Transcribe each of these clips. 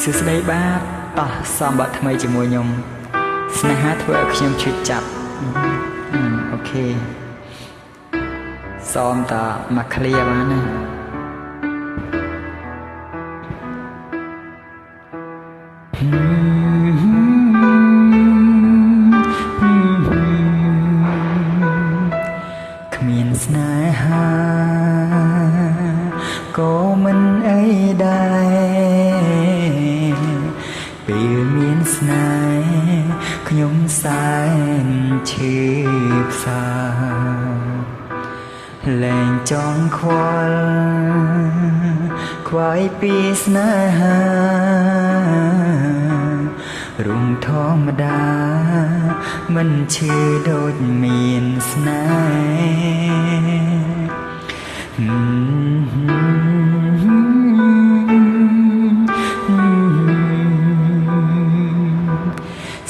សួស្តីបាទតោះសំបត្តិថ្មីជាមួយខ្ញុំស្នេហាធ្វើឲ្យខ្ញុំឈឺចាប់អូខេសមតមកឃ្លាបានណាគ្មានស្នេហាក៏មិនអីដែរពេលមានស្នេហ៍ខ្ញុំសែនឈឺផ្សាលែងចង់ខ្វល់ខ្វាយពីស្នេហារុំធម្មតាមិនឈឺដូចមានស្នេហ៍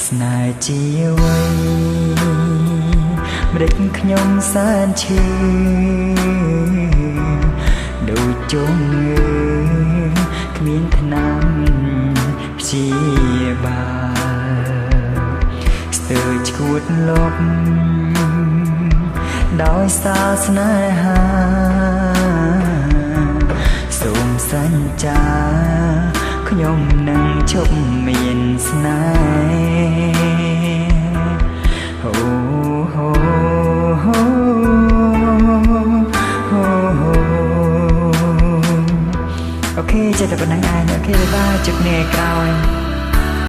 ស្នេហ៍ជាអ្វីម្ដេចខ្ញុំសែនឈឺដូចជងគ្មានថ្នាំព្យាបាលស្ទើរឈួតលប់ដោយសារស្នេហាសូមសញ្ចាខ្ញុំនឹងជប់មានស្នេហ៍